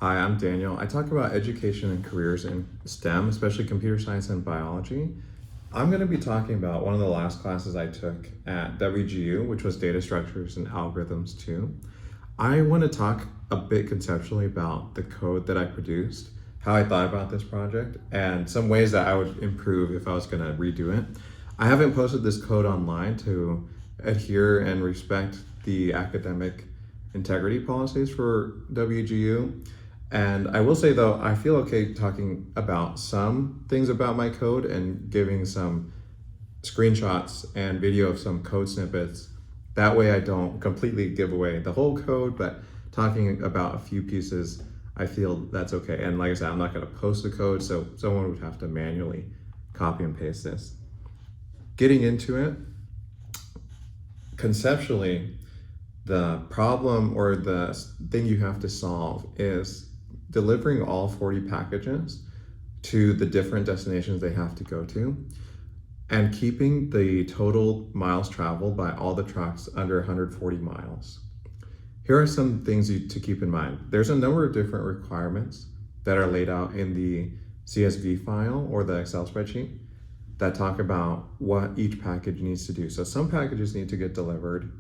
Hi, I'm Daniel. I talk about education and careers in STEM, especially computer science and biology. I'm going to be talking about one of the last classes I took at WGU, which was data structures and algorithms 2. I want to talk a bit conceptually about the code that I produced, how I thought about this project, and some ways that I would improve if I was going to redo it. I haven't posted this code online to adhere and respect the academic integrity policies for WGU. And I will say though, I feel okay talking about some things about my code and giving some screenshots and video of some code snippets. That way I don't completely give away the whole code, but talking about a few pieces, I feel that's okay. And like I said, I'm not gonna post the code, so someone would have to manually copy and paste this. Getting into it, conceptually, the problem or the thing you have to solve is delivering all 40 packages to the different destinations they have to go to and keeping the total miles traveled by all the trucks under 140 miles. Here are some things to keep in mind. There's a number of different requirements that are laid out in the CSV file or the Excel spreadsheet that talk about what each package needs to do. So some packages need to get delivered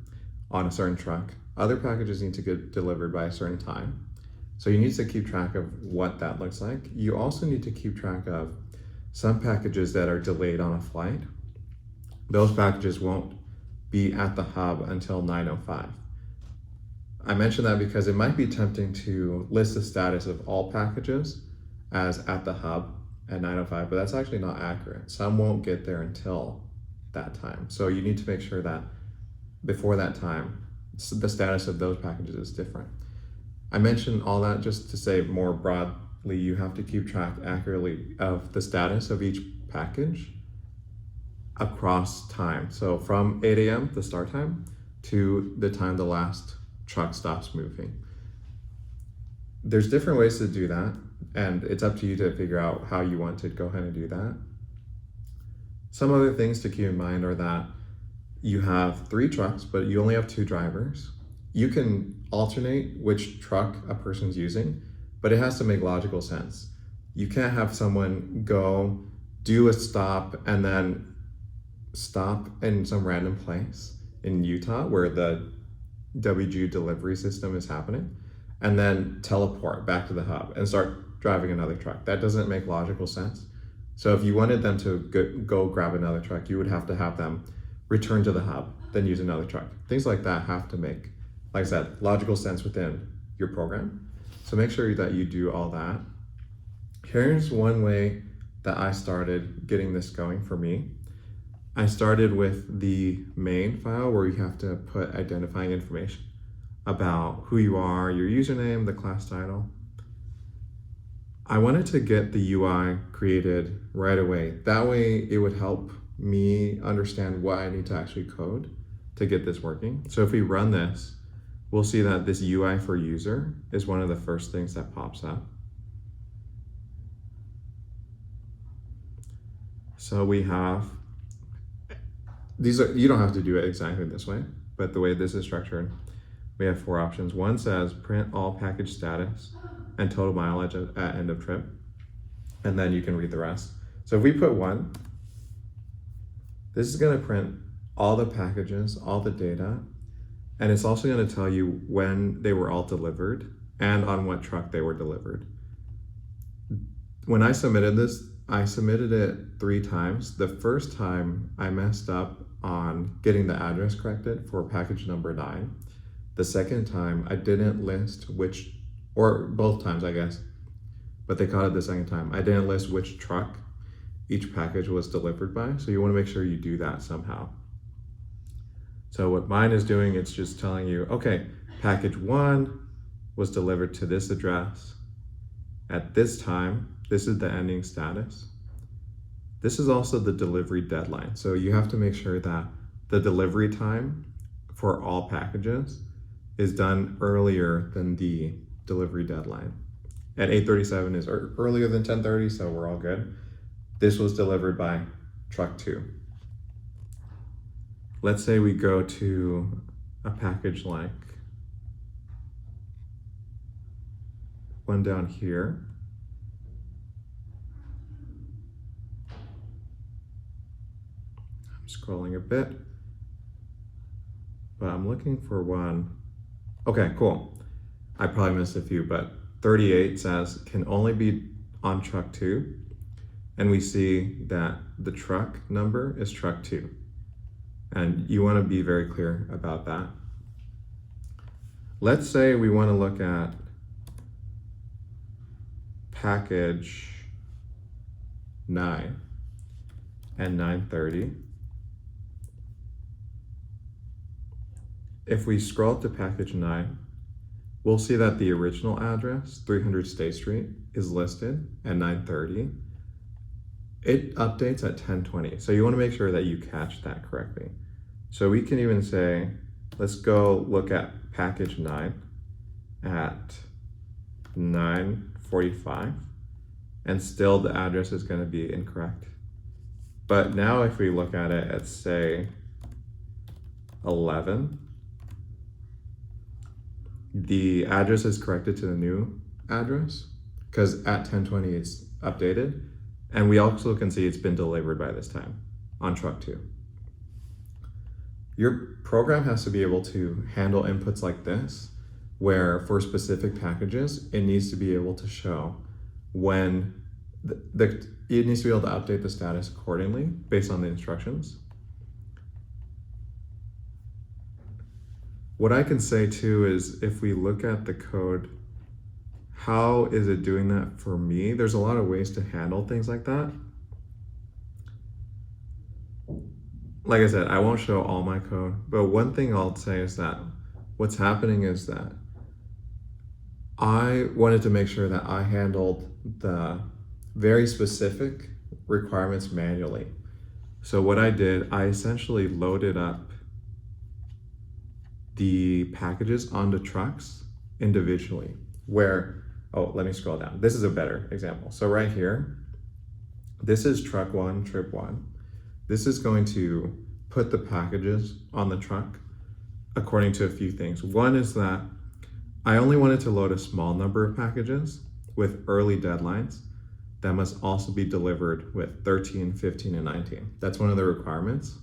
on a certain truck. Other packages need to get delivered by a certain time. So you need to keep track of what that looks like. You also need to keep track of some packages that are delayed on a flight. Those packages won't be at the hub until 9:05. I mention that because it might be tempting to list the status of all packages as at the hub at 9:05, but that's actually not accurate. Some won't get there until that time. So you need to make sure that before that time, the status of those packages is different. I mentioned all that just to say more broadly, you have to keep track accurately of the status of each package across time. So from 8 a.m., the start time, to the time the last truck stops moving. There's different ways to do that, and it's up to you to figure out how you want to go ahead and do that. Some other things to keep in mind are that you have 3 trucks, but you only have 2 drivers. You can alternate which truck a person's using, but it has to make logical sense. You can't have someone go do a stop and then stop in some random place in Utah where the WGU delivery system is happening and then teleport back to the hub and start driving another truck. That doesn't make logical sense. So if you wanted them to go grab another truck, you would have to have them return to the hub, then use another truck. Things like that have to make, like I said, logical sense within your program. So make sure that you do all that. Here's one way that I started getting this going for me. I started with the main file where you have to put identifying information about who you are, your username, the class title. I wanted to get the UI created right away. That way it would help me understand what I need to actually code to get this working. So if we run this, we'll see that this UI for user is one of the first things that pops up. So we have, you don't have to do it exactly this way, but the way this is structured, we have 4 options. One says print all package status and total mileage at end of trip, and then you can read the rest. So if we put 1, this is going to print all the packages, all the data, and it's also going to tell you when they were all delivered and on what truck they were delivered. When I submitted this, I submitted it 3 times. The first time I messed up on getting the address corrected for package number 9. The second time I didn't list which, or both times I guess, but they caught it the second time. I didn't list which truck each package was delivered by. So you want to make sure you do that somehow. So what mine is doing, it's just telling you, okay, package 1 was delivered to this address at this time. This is the ending status. This is also the delivery deadline. So you have to make sure that the delivery time for all packages is done earlier than the delivery deadline. At 8:37 is earlier than 10:30, so we're all good. This was delivered by truck 2. Let's say we go to a package like one down here. I'm scrolling a bit, but I'm looking for one. Okay, cool. I probably missed a few, but 38 says can only be on truck 2. And we see that the truck number is truck 2. And you want to be very clear about that. Let's say we want to look at package 9 and 930. If we scroll to package 9, we'll see that the original address, 300 State Street, is listed at 930. It updates at 1020. So you want to make sure that you catch that correctly. So we can even say, let's go look at package 9 at 9:45, and still the address is going to be incorrect. But now if we look at it at say 11, the address is corrected to the new address because at 1020 it's updated. And we also can see it's been delivered by this time on truck 2. Your program has to be able to handle inputs like this, where for specific packages, it needs to be able to show when it needs to be able to update the status accordingly based on the instructions. What I can say too is if we look at the code, how is it doing that for me? There's a lot of ways to handle things like that. Like I said, I won't show all my code, but one thing I'll say is that what's happening is that I wanted to make sure that I handled the very specific requirements manually. So what I did, I essentially loaded up the packages onto trucks individually, where, oh, let me scroll down. This is a better example. So right here, this is truck 1, trip 1. This is going to put the packages on the truck according to a few things. One is that I only wanted to load a small number of packages with early deadlines that must also be delivered with 13, 15, and 19. That's one of the requirements.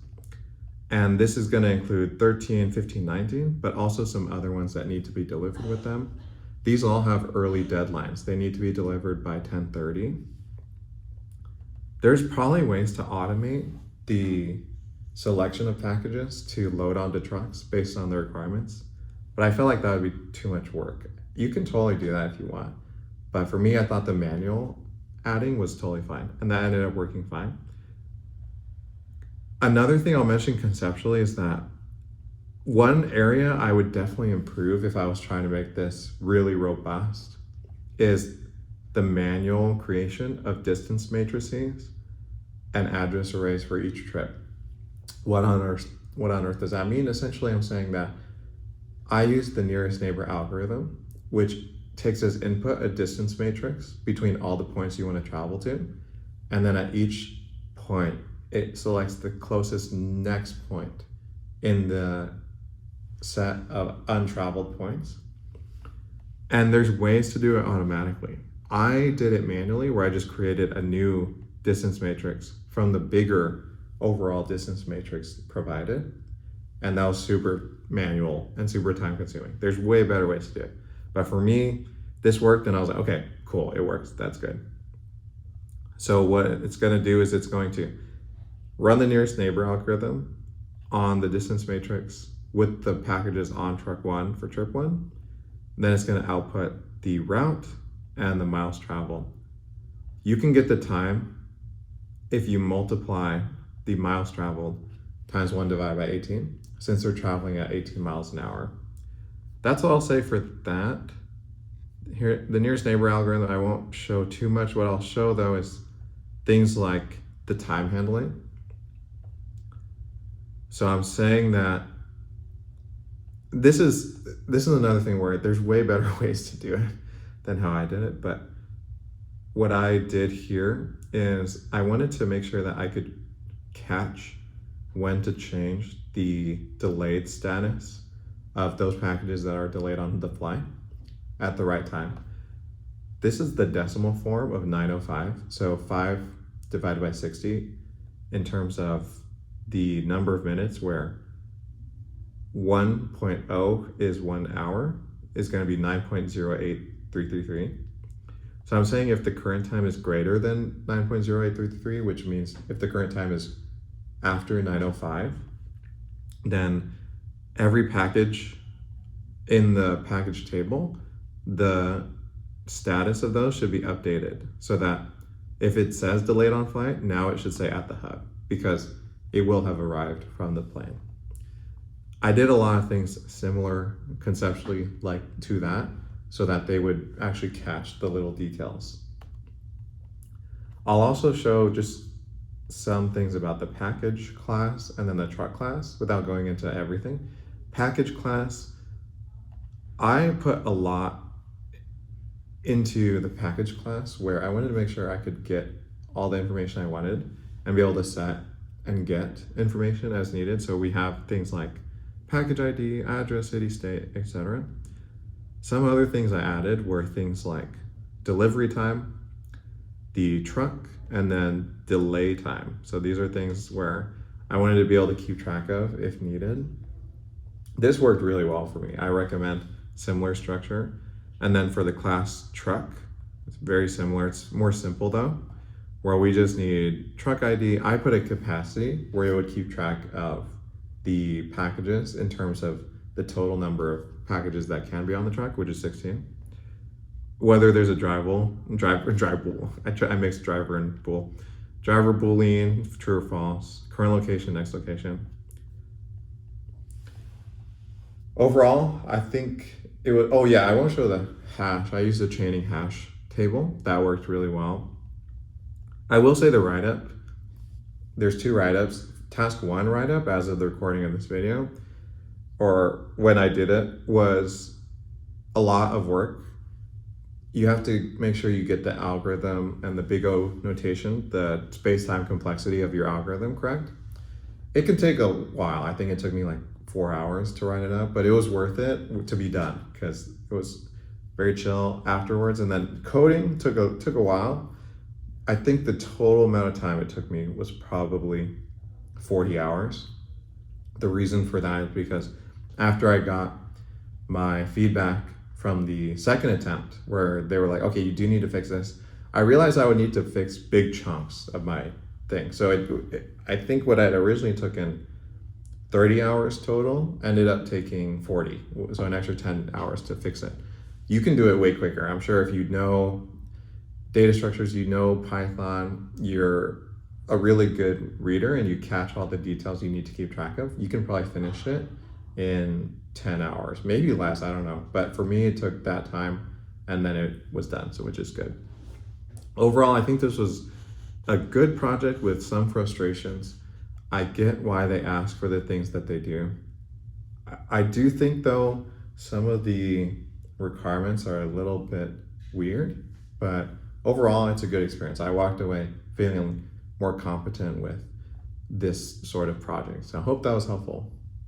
And this is going to include 13, 15, 19, but also some other ones that need to be delivered with them. These all have early deadlines. They need to be delivered by 10:30. There's probably ways to automate the selection of packages to load onto trucks based on the requirements, but I feel like that would be too much work. You can totally do that if you want, but for me, I thought the manual adding was totally fine, and that ended up working fine. Another thing I'll mention conceptually is that one area I would definitely improve if I was trying to make this really robust is the manual creation of distance matrices and address arrays for each trip. What on earth does that mean? Essentially, I'm saying that I use the nearest neighbor algorithm, which takes as input a distance matrix between all the points you want to travel to. And then at each point, it selects the closest next point in the set of untraveled points. And there's ways to do it automatically. I did it manually where I just created a new distance matrix from the bigger overall distance matrix provided. And that was super manual and super time consuming. There's way better ways to do it. But for me, this worked and I was like, okay, cool, it works, that's good. So what it's gonna do is it's going to run the nearest neighbor algorithm on the distance matrix with the packages on truck 1 for trip 1. Then it's gonna output the route and the miles traveled. You can get the time if you multiply the miles traveled times 1 divided by 18, since they're traveling at 18 miles an hour. That's all I'll say for that. Here, the nearest neighbor algorithm, I won't show too much. What I'll show though is things like the time handling. So I'm saying that this is another thing where there's way better ways to do it than how I did it. But what I did here is I wanted to make sure that I could catch when to change the delayed status of those packages that are delayed on the fly at the right time. This is the decimal form of 905. So 5 divided by 60 in terms of the number of minutes, where 1.0 is 1 hour, is going to be 9.08333. So I'm saying if the current time is greater than 9.08333, which means if the current time is after 905, then every package in the package table, the status of those should be updated so that if it says delayed on flight, now it should say at the hub, because it will have arrived from the plane. I did a lot of things similar conceptually like to that, so that they would actually catch the little details. I'll also show just some things about the package class and then the truck class without going into everything. Package class, I put a lot into the package class where I wanted to make sure I could get all the information I wanted and be able to set and get information as needed. So we have things like package ID, address, city, state, etc. Some other things I added were things like delivery time, the truck, and then delay time. So these are things where I wanted to be able to keep track of if needed. This worked really well for me. I recommend similar structure. And then for the class truck, it's very similar. It's more simple though, where we just need truck ID. I put a capacity where it would keep track of the packages in terms of the total number of packages that can be on the truck, which is 16. Whether there's a drive bool, I mixed driver and bool. Driver boolean, true or false, current location, next location. Overall, I think it would, oh yeah, I want to show the hash. I used the chaining hash table. That worked really well. I will say the write-up, there's 2 write-ups. Task 1 write-up as of the recording of this video, or when I did it, was a lot of work. You have to make sure you get the algorithm and the big O notation, the space-time complexity of your algorithm correct. It can take a while. I think it took me like 4 hours to write it up, but it was worth it to be done because it was very chill afterwards. And then coding took a while. I think the total amount of time it took me was probably 40 hours. The reason for that is because after I got my feedback from the second attempt, where they were like, okay, you do need to fix this, I realized I would need to fix big chunks of my thing. So I think what I'd originally taken 30 hours total ended up taking 40, so an extra 10 hours to fix it. You can do it way quicker. I'm sure if you know data structures, you know Python, you're a really good reader and you catch all the details you need to keep track of, you can probably finish it in 10 hours, maybe less, I don't know. But for me, it took that time and then it was done, so which is good. Overall, I think this was a good project with some frustrations. I get why they ask for the things that they do. I do think though, some of the requirements are a little bit weird, but overall it's a good experience. I walked away feeling more competent with this sort of project. So I hope that was helpful.